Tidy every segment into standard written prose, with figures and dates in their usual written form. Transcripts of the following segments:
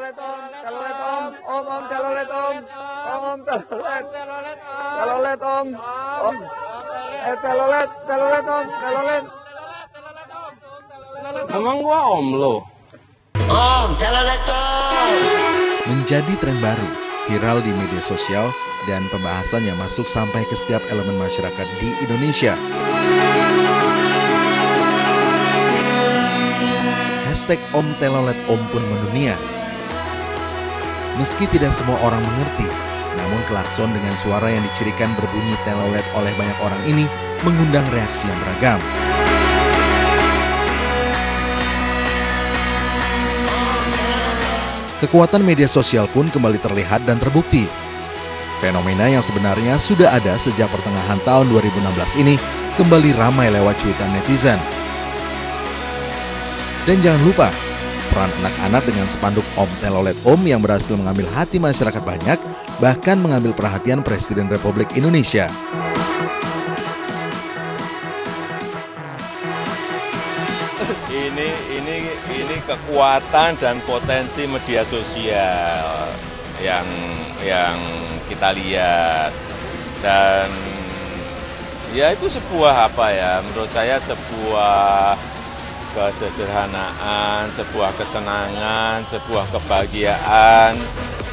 telolet om, telolet om, telolet, telolet om, telolet om, telolet. Emang gua om lo. Om, telolet om. Menjadi tren baru, viral di media sosial, dan pembahasannya masuk sampai ke setiap elemen masyarakat di Indonesia. Hashtag Om Telolet Om pun mendunia. Meski tidak semua orang mengerti, namun klakson dengan suara yang dicirikan berbunyi telolet oleh banyak orang ini mengundang reaksi yang beragam. Kekuatan media sosial pun kembali terlihat dan terbukti. Fenomena yang sebenarnya sudah ada sejak pertengahan tahun 2016 ini kembali ramai lewat cuitan netizen. Dan jangan lupa, peran anak-anak dengan spanduk Om Telolet Om yang berhasil mengambil hati masyarakat banyak, bahkan mengambil perhatian Presiden Republik Indonesia. Ini kekuatan dan potensi media sosial yang kita lihat, dan ya itu sebuah menurut saya sebuah kesederhanaan, sebuah kesenangan, sebuah kebahagiaan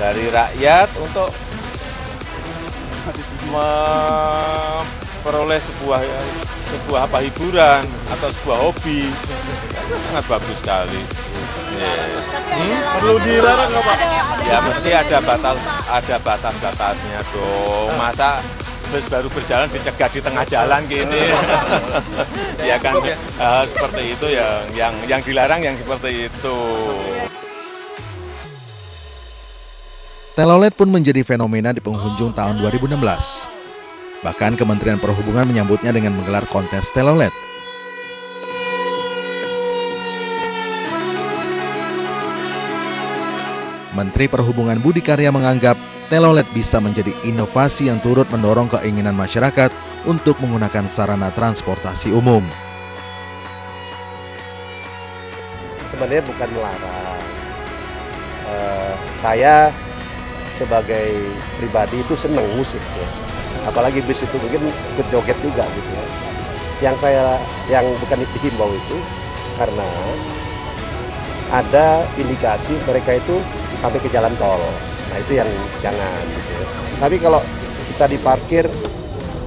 dari rakyat untuk memperoleh sebuah hiburan atau sebuah hobi. Itu sangat bagus sekali. Perlu dilarang nggak Pak? Ya mesti ada batas-batasnya dong. Masa bus baru berjalan dicegat di tengah jalan gini. Ya kan seperti itu yang dilarang yang seperti itu. Telolet pun menjadi fenomena di penghujung tahun 2016. Bahkan Kementerian Perhubungan menyambutnya dengan menggelar kontes telolet. Menteri Perhubungan Budi Karya menganggap telolet bisa menjadi inovasi yang turut mendorong keinginan masyarakat untuk menggunakan sarana transportasi umum. Sebenarnya bukan melarang. Saya sebagai pribadi itu senang musik ya. Apalagi bis itu mungkin ikut joget juga gitu ya. Yang bukan dihimbau itu karena ada indikasi mereka itu sampai ke jalan tol. Nah itu yang jangan gitu ya. Tapi kalau kita diparkir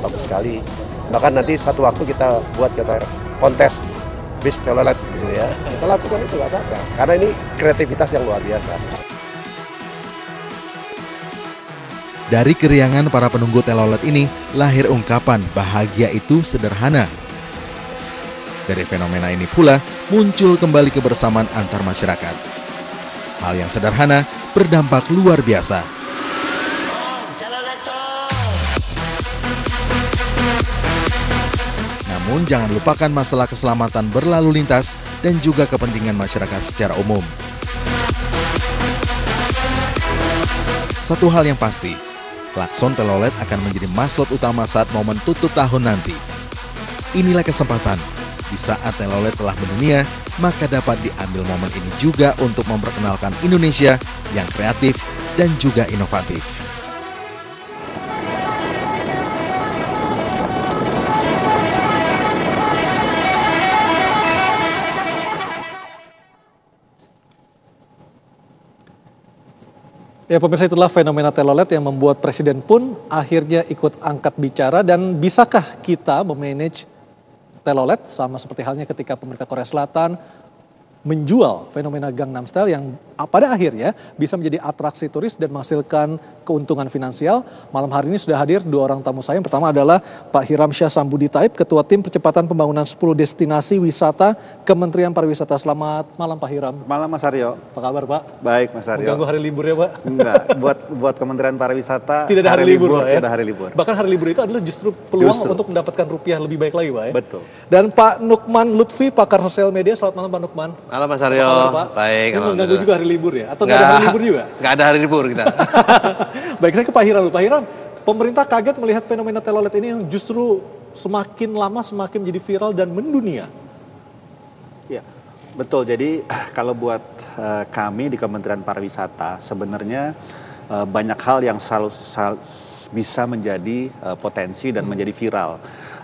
bagus sekali. Bahkan nanti satu waktu kita buat kontes bis telolet gitu ya. Kita lakukan itu nggak apa-apa. Karena ini kreativitas yang luar biasa. Dari keriangan para penunggu telolet ini lahir ungkapan bahagia itu sederhana. Dari fenomena ini pula muncul kembali kebersamaan antar masyarakat. Hal yang sederhana berdampak luar biasa. Namun jangan lupakan masalah keselamatan berlalu lintas dan juga kepentingan masyarakat secara umum. Satu hal yang pasti, klakson telolet akan menjadi maskot utama saat momen tutup tahun nanti. Inilah kesempatan. Di saat telolet telah mendunia, maka dapat diambil momen ini juga untuk memperkenalkan Indonesia yang kreatif dan juga inovatif. Ya pemirsa, itulah fenomena telolet yang membuat Presiden pun akhirnya ikut angkat bicara. Dan bisakah kita memanage telolet sama seperti halnya ketika pemerintah Korea Selatan menjual fenomena Gangnam Style yang pada akhirnya bisa menjadi atraksi turis dan menghasilkan keuntungan finansial. Malam hari ini sudah hadir dua orang tamu saya. Yang pertama adalah Pak Hiramsyah Sambudi Taib, Ketua Tim Percepatan Pembangunan 10 Destinasi Wisata Kementerian Pariwisata. Selamat malam Pak Hiram. Malam Mas Aryo. Apa kabar Pak? Baik Mas Aryo. Mengganggu hari libur ya Pak? Enggak, buat Kementerian Pariwisata tidak ada hari libur Pak, ya? Tidak ada hari libur. Bahkan hari libur itu adalah justru peluang untuk mendapatkan rupiah lebih baik lagi Pak ya? Betul. Dan Pak Nukman Lutfi, pakar sosial media. Selamat malam Pak Nukman. Malam Mas Aryo. Baik. Ini mengganggu juga hari libur ya? Atau nggak ada hari libur juga? Nggak ada hari libur kita. Baik, saya ke Pak Hiram. Pak Hiram, pemerintah kaget melihat fenomena telolet ini yang justru semakin lama semakin menjadi viral dan mendunia. Ya, Betul, jadi kalau buat kami di Kementerian Pariwisata sebenarnya banyak hal yang bisa menjadi potensi dan menjadi viral.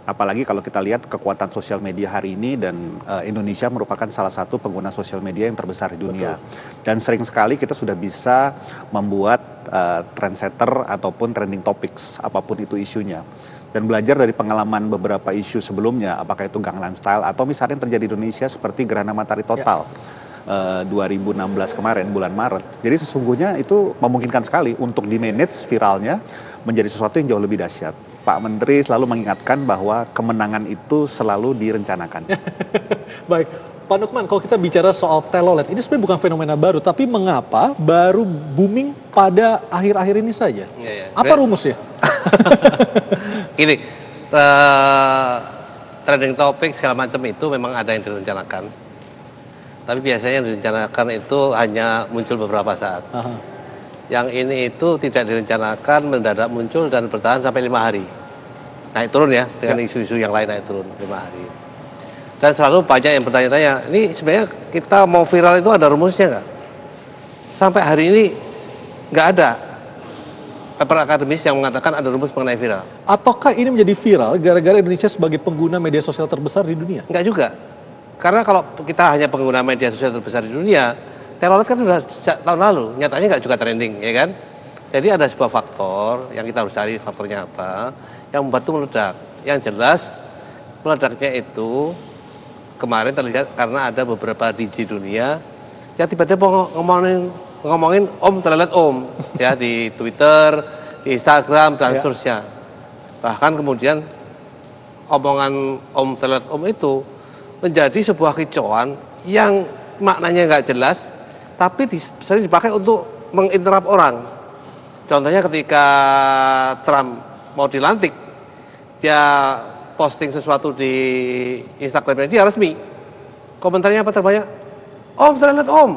Apalagi kalau kita lihat kekuatan sosial media hari ini dan Indonesia merupakan salah satu pengguna sosial media yang terbesar di dunia. Betul. Dan sering sekali kita sudah bisa membuat trendsetter ataupun trending topics, apapun itu isunya. Dan belajar dari pengalaman beberapa isu sebelumnya, apakah itu Gangnam Style atau misalnya yang terjadi di Indonesia seperti Gerhana Matahari Total 2016 kemarin bulan Maret. Jadi sesungguhnya itu memungkinkan sekali untuk di-manage viralnya menjadi sesuatu yang jauh lebih dahsyat. Pak Menteri selalu mengingatkan bahwa kemenangan itu selalu direncanakan. Baik, Pak Nukman, kalau kita bicara soal telolet, ini sebenarnya bukan fenomena baru, tapi mengapa baru booming pada akhir-akhir ini saja? Apa rumusnya? Gini, trending topik segala macam itu memang ada yang direncanakan. Tapi biasanya yang direncanakan itu hanya muncul beberapa saat. Yang ini itu tidak direncanakan, mendadak muncul dan bertahan sampai 5 hari. Naik turun ya, dengan isu-isu yang lain naik turun 5 hari. Dan selalu banyak yang bertanya-tanya, ini sebenarnya kita mau viral itu ada rumusnya nggak? Sampai hari ini nggak ada paper akademis yang mengatakan ada rumus mengenai viral. Ataukah ini menjadi viral gara-gara Indonesia sebagai pengguna media sosial terbesar di dunia? Enggak juga. Karena kalau kita hanya pengguna media sosial terbesar di dunia, telolet kan sudah sejak tahun lalu, nyatanya nggak juga trending, ya kan? Jadi ada sebuah faktor yang kita harus cari faktornya apa, yang membuat itu meledak. Yang jelas meledaknya itu kemarin terlihat karena ada beberapa DJ dunia yang tiba-tiba ngomongin Om telolet Om ya di Twitter, di Instagram dan seterusnya. Bahkan kemudian omongan Om telolet Om itu menjadi sebuah kicauan yang maknanya nggak jelas, tapi sering dipakai untuk menginterrupt orang. Contohnya ketika Trump mau dilantik, dia posting sesuatu di Instagramnya dia resmi. Komentarnya apa terbanyak? Om telolet Om.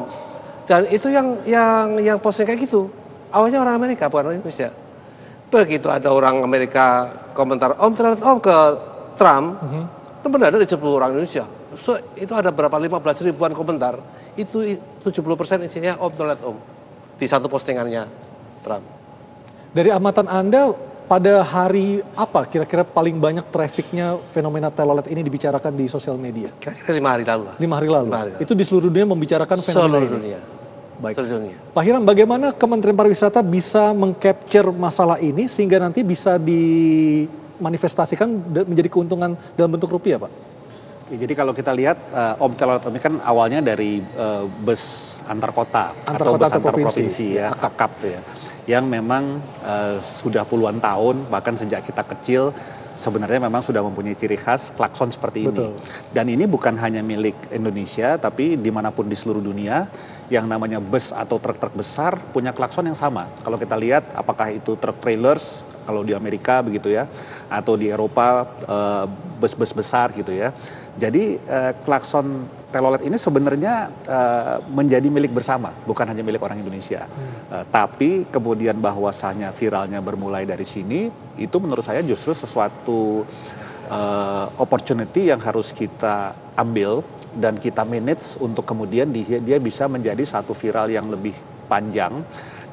Dan itu yang posting kayak gitu. Awalnya orang Amerika, bukan orang Indonesia. Begitu ada orang Amerika komentar Om telolet Om ke Trump, itu mendadak di 10 orang Indonesia. So, itu ada berapa 15 ribuan komentar. Itu 70% isinya Om telolet Om. Di satu postingannya Trump. Dari amatan Anda, pada hari apa kira-kira paling banyak trafficnya fenomena telolet ini dibicarakan di sosial media? Kira-kira 5 hari lalu. 5 hari lalu? Itu di seluruh dunia membicarakan fenomena seluruh ini? Dunia. Baik. Seluruh dunia. Pak Hiram, bagaimana Kementerian Pariwisata bisa meng-capture masalah ini sehingga nanti bisa dimanifestasikan menjadi keuntungan dalam bentuk rupiah, Pak? Jadi kalau kita lihat Om telolet Om ini kan awalnya dari bus antar kota atau bus antar provinsi ya, AKAP ya, yang memang sudah puluhan tahun bahkan sejak kita kecil sebenarnya memang sudah mempunyai ciri khas klakson seperti ini. Betul. Dan ini bukan hanya milik Indonesia tapi dimanapun di seluruh dunia yang namanya bus atau truk-truk besar punya klakson yang sama. Kalau kita lihat apakah itu truk trailers kalau di Amerika begitu ya, atau di Eropa bus-bus besar gitu ya. Jadi klakson telolet ini sebenarnya menjadi milik bersama, bukan hanya milik orang Indonesia. Tapi kemudian bahwasanya viralnya bermulai dari sini, itu menurut saya justru sesuatu opportunity yang harus kita ambil dan kita manage untuk kemudian dia bisa menjadi satu viral yang lebih panjang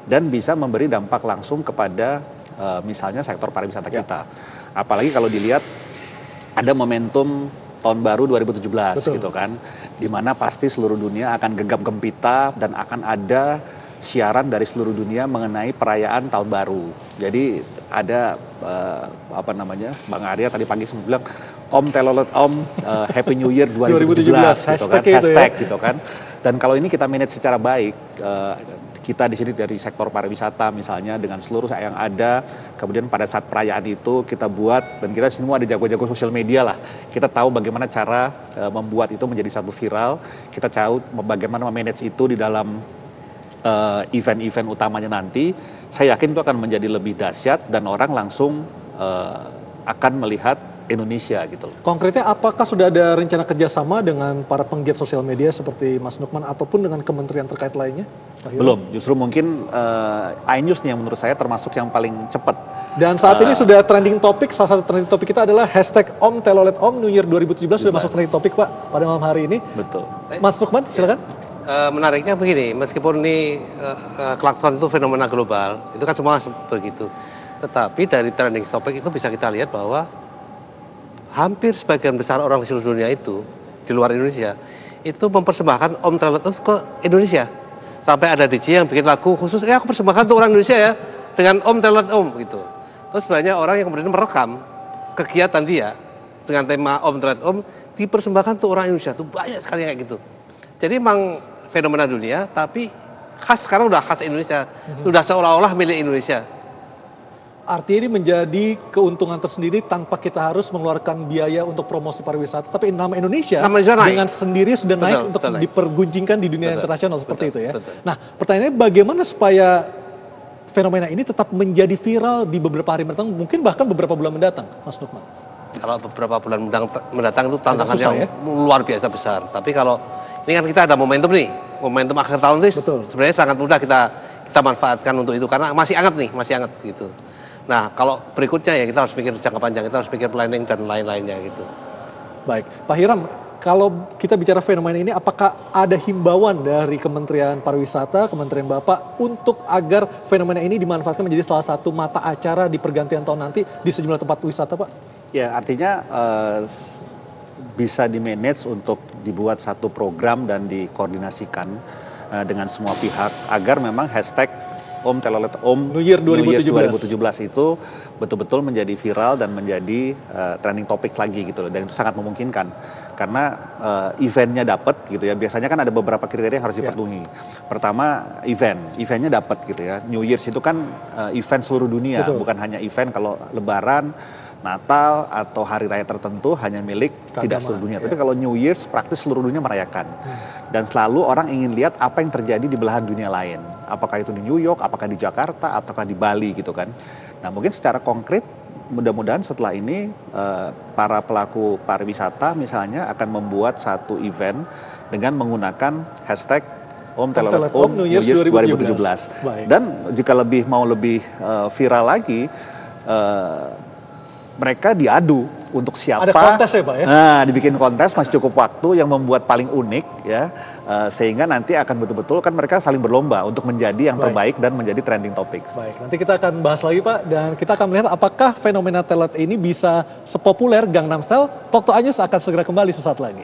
dan bisa memberi dampak langsung kepada misalnya sektor pariwisata kita. Apalagi kalau dilihat ada momentum tahun baru 2017 gitu kan, di mana pasti seluruh dunia akan gegap gempita dan akan ada siaran dari seluruh dunia mengenai perayaan tahun baru. Jadi ada Bang Arya tadi pagi sempat bilang Om telolet Om Happy New Year 2017 gitu kan, hashtag gitu kan. Dan kalau ini kita manage secara baik, kita di sini dari sektor pariwisata misalnya dengan seluruh yang ada, kemudian pada saat perayaan itu kita buat, dan kita semua ada jago-jago sosial media lah, kita tahu bagaimana cara membuat itu menjadi satu viral, kita tahu bagaimana memanage itu di dalam event-event utamanya nanti. Saya yakin itu akan menjadi lebih dahsyat dan orang langsung akan melihat Indonesia gitu loh. Konkretnya apakah sudah ada rencana kerjasama dengan para penggiat sosial media seperti Mas Nukman ataupun dengan kementerian terkait lainnya? Pak Hiram? Belum, justru mungkin iNews nih yang menurut saya termasuk yang paling cepat. Dan saat ini sudah trending topik, salah satu trending topik kita adalah hashtag Om Telolet Om New Year 2017 sudah masuk trending topik Pak pada malam hari ini. Betul. Mas Nukman silakan. Menariknya begini, meskipun ini klakson itu fenomena global, itu kan semua begitu. Tetapi dari trending topik itu bisa kita lihat bahwa hampir sebagian besar orang di seluruh dunia itu, di luar Indonesia, itu mempersembahkan Om Telolet Om ke Indonesia. Sampai ada DJ yang bikin lagu khusus, aku persembahkan untuk orang Indonesia ya, dengan Om Telolet Om gitu. Terus banyak orang yang kemudian merekam kegiatan dia dengan tema Om Telolet Om, dipersembahkan untuk orang Indonesia. Itu banyak sekali kayak gitu. Jadi memang fenomena dunia, tapi khas sekarang udah khas Indonesia, udah seolah-olah milik Indonesia. Artinya ini menjadi keuntungan tersendiri tanpa kita harus mengeluarkan biaya untuk promosi pariwisata, tapi nama Indonesia dengan sendiri sudah naik untuk dipergunjingkan di dunia internasional seperti itu ya. Nah, pertanyaannya bagaimana supaya fenomena ini tetap menjadi viral di beberapa hari mendatang, mungkin bahkan beberapa bulan mendatang, Mas Nukman? Kalau beberapa bulan mendatang itu tantangan yang luar biasa besar. Tapi kalau ini kan kita ada momentum nih, momentum akhir tahun itu sebenarnya sangat mudah kita manfaatkan untuk itu karena masih hangat gitu. Nah, kalau berikutnya ya kita harus pikir jangka panjang, kita harus pikir planning dan lain-lainnya gitu. Baik, Pak Hiram, kalau kita bicara fenomena ini, apakah ada himbauan dari Kementerian Pariwisata, Kementerian Bapak, untuk agar fenomena ini dimanfaatkan menjadi salah satu mata acara di pergantian tahun nanti di sejumlah tempat wisata, Pak? Ya, artinya bisa di-manage untuk dibuat satu program dan dikoordinasikan dengan semua pihak agar memang hashtag Om Telolet Om New Year 2017 itu betul-betul menjadi viral dan menjadi trending topik lagi gitu loh. Dan itu sangat memungkinkan karena eventnya dapat gitu ya. Biasanya kan ada beberapa kriteria yang harus dipenuhi. Pertama eventnya dapat gitu ya. New Year's itu kan event seluruh dunia, bukan hanya event kalau Lebaran, Natal atau hari raya tertentu hanya milik tidak seluruh dunia. Tapi kalau New Year's praktis seluruh dunia merayakan. Dan selalu orang ingin lihat apa yang terjadi di belahan dunia lain. Apakah itu di New York, apakah di Jakarta, ataukah di Bali gitu kan. Nah mungkin secara konkret mudah-mudahan setelah ini para pelaku pariwisata misalnya akan membuat satu event dengan menggunakan hashtag Om Telolet Om New Year's 2017. Dan jika mau lebih viral lagi, mereka diadu untuk siapa. Ada kontes ya Pak ya? Nah, dibikin kontes masih cukup waktu yang membuat paling unik ya. Sehingga nanti akan betul-betul kan mereka saling berlomba untuk menjadi yang terbaik dan menjadi trending topic. Baik, nanti kita akan bahas lagi Pak dan kita akan melihat apakah fenomena telolet ini bisa sepopuler Gangnam Style. Talk to Anyus akan segera kembali sesaat lagi.